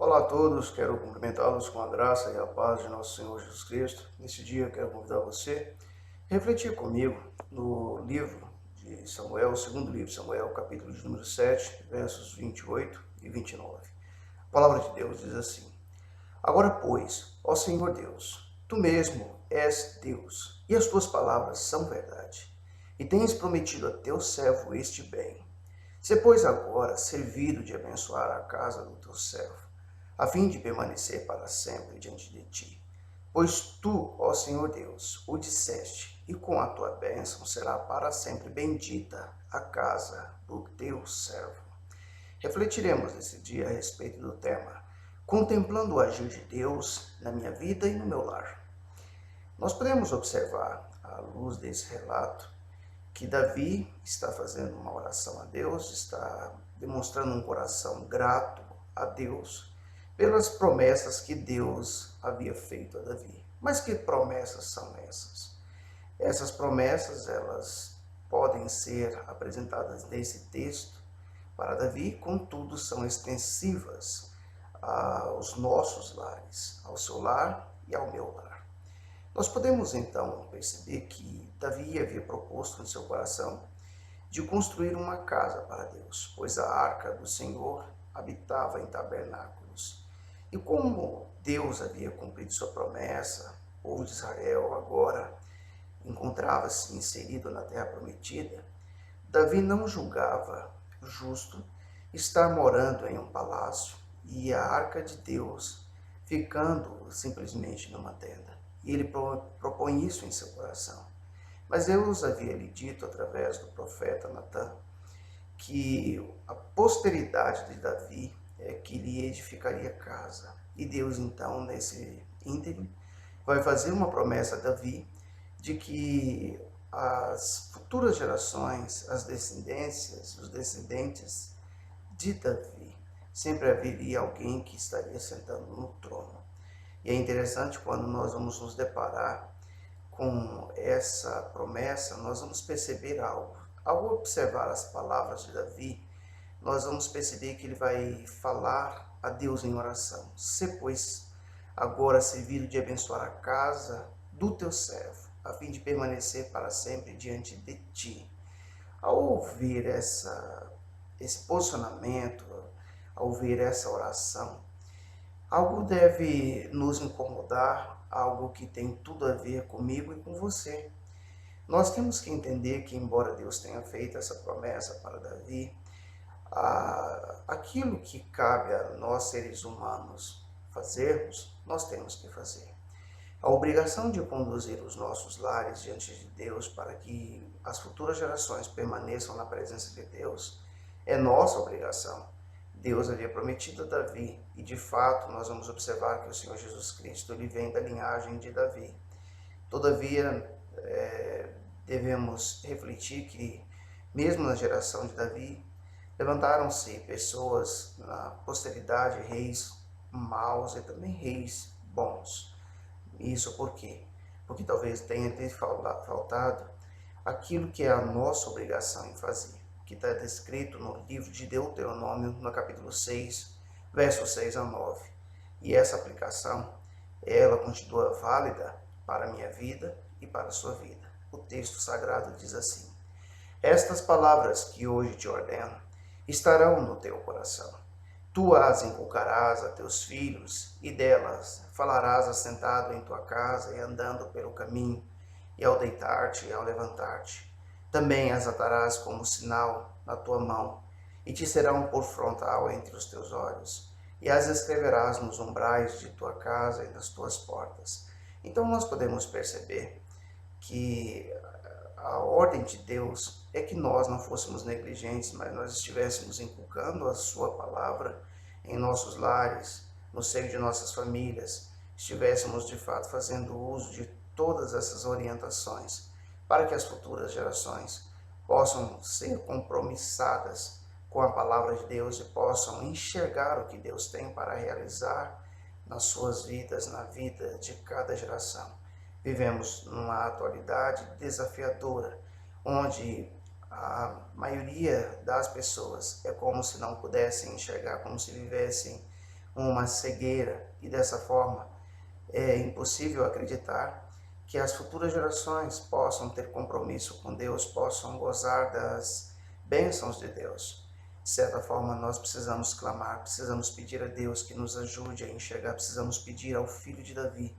Olá a todos, quero cumprimentá-los com a graça e a paz de nosso Senhor Jesus Cristo. Neste dia quero convidar você a refletir comigo no livro de Samuel, o segundo livro de Samuel, capítulo de número 7, versos 28 e 29. A palavra de Deus diz assim: Agora, pois, ó Senhor Deus, Tu mesmo és Deus, e as Tuas palavras são verdade, e tens prometido a Teu servo este bem. Se, pois, agora servido de abençoar a casa do Teu servo, a fim de permanecer para sempre diante de ti. Pois tu, ó Senhor Deus, o disseste, e com a tua bênção será para sempre bendita a casa do teu servo. Refletiremos nesse dia a respeito do tema Contemplando o agir de Deus na minha vida e no meu lar. Nós podemos observar, à luz desse relato, que Davi está fazendo uma oração a Deus, está demonstrando um coração grato a Deus pelas promessas que Deus havia feito a Davi. Mas que promessas são essas? Essas promessas, elas podem ser apresentadas nesse texto para Davi, contudo são extensivas aos nossos lares, ao seu lar e ao meu lar. Nós podemos então perceber que Davi havia proposto no seu coração de construir uma casa para Deus, pois a arca do Senhor habitava em tabernáculos. E como Deus havia cumprido sua promessa, o povo de Israel agora encontrava-se inserido na terra prometida, Davi não julgava justo estar morando em um palácio e a arca de Deus ficando simplesmente numa tenda. E ele propõe isso em seu coração. Mas Deus havia lhe dito através do profeta Natã que a posteridade de Davi é que lhe edificaria casa. E Deus então, nesse ínterim, vai fazer uma promessa a Davi de que as futuras gerações, as descendências, os descendentes de Davi, sempre haveria alguém que estaria sentando no trono. E é interessante quando nós vamos nos deparar com essa promessa, nós vamos perceber algo. Ao observar as palavras de Davi, nós vamos perceber que ele vai falar a Deus em oração. Se, pois, agora servido de abençoar a casa do teu servo, a fim de permanecer para sempre diante de ti. Ao ouvir esse posicionamento, ao ouvir essa oração, algo deve nos incomodar, algo que tem tudo a ver comigo e com você. Nós temos que entender que, embora Deus tenha feito essa promessa para Davi, aquilo que cabe a nós seres humanos fazermos, nós temos que fazer. A obrigação de conduzir os nossos lares diante de Deus para que as futuras gerações permaneçam na presença de Deus é nossa obrigação. Deus havia prometido a Davi, e de fato nós vamos observar que o Senhor Jesus Cristo ele vem da linhagem de Davi. Todavia, devemos refletir que, mesmo na geração de Davi, levantaram-se pessoas na posteridade, reis maus e também reis bons. Isso por quê? Porque talvez tenha faltado aquilo que é a nossa obrigação em fazer, que está descrito no livro de Deuteronômio, no capítulo 6, versos 6 a 9. E essa aplicação, ela continua válida para a minha vida e para a sua vida. O texto sagrado diz assim: Estas palavras que hoje te ordeno estarão no teu coração. Tu as inculcarás a teus filhos, e delas falarás assentado em tua casa e andando pelo caminho, e ao deitar-te e ao levantar-te. Também as atarás como sinal na tua mão, e te serão por frontal entre os teus olhos, e as escreverás nos umbrais de tua casa e nas tuas portas. Então nós podemos perceber que a ordem de Deus é que nós não fôssemos negligentes, mas nós estivéssemos inculcando a sua palavra em nossos lares, no seio de nossas famílias, estivéssemos de fato fazendo uso de todas essas orientações para que as futuras gerações possam ser compromissadas com a palavra de Deus e possam enxergar o que Deus tem para realizar nas suas vidas, na vida de cada geração. Vivemos numa atualidade desafiadora, onde a maioria das pessoas é como se não pudessem enxergar, como se vivessem uma cegueira, e dessa forma é impossível acreditar que as futuras gerações possam ter compromisso com Deus, possam gozar das bênçãos de Deus. De certa forma, nós precisamos clamar, precisamos pedir a Deus que nos ajude a enxergar, precisamos pedir ao Filho de Davi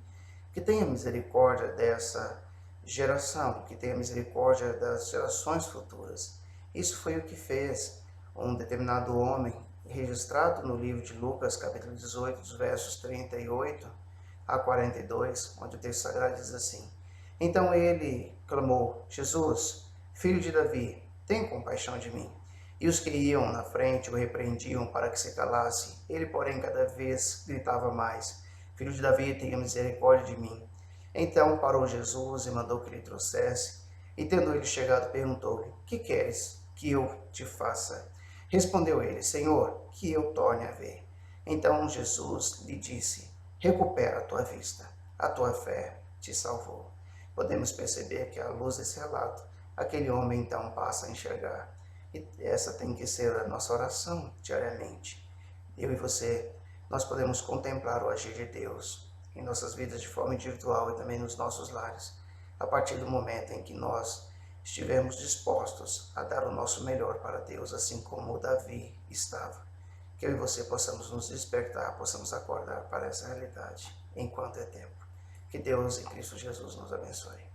que tenha misericórdia dessa geração, que tenha misericórdia das gerações futuras. Isso foi o que fez um determinado homem, registrado no livro de Lucas, capítulo 18, dos versos 38 a 42, onde o texto sagrado diz assim: Então ele clamou: Jesus, filho de Davi, tem compaixão de mim. E os que iam na frente o repreendiam para que se calasse. Ele, porém, cada vez gritava mais: Filho de Davi, tenha misericórdia de mim. Então parou Jesus e mandou que lhe trouxesse. E tendo ele chegado, perguntou-lhe: Que queres que eu te faça? Respondeu ele: Senhor, que eu torne a ver. Então Jesus lhe disse: Recupera a tua vista. A tua fé te salvou. Podemos perceber que, à luz desse relato, aquele homem então passa a enxergar. E essa tem que ser a nossa oração diariamente. Eu e você, nós podemos contemplar o agir de Deus em nossas vidas de forma individual e também nos nossos lares, a partir do momento em que nós estivermos dispostos a dar o nosso melhor para Deus, assim como Davi estava. Que eu e você possamos nos despertar, possamos acordar para essa realidade enquanto é tempo. Que Deus em Cristo Jesus nos abençoe.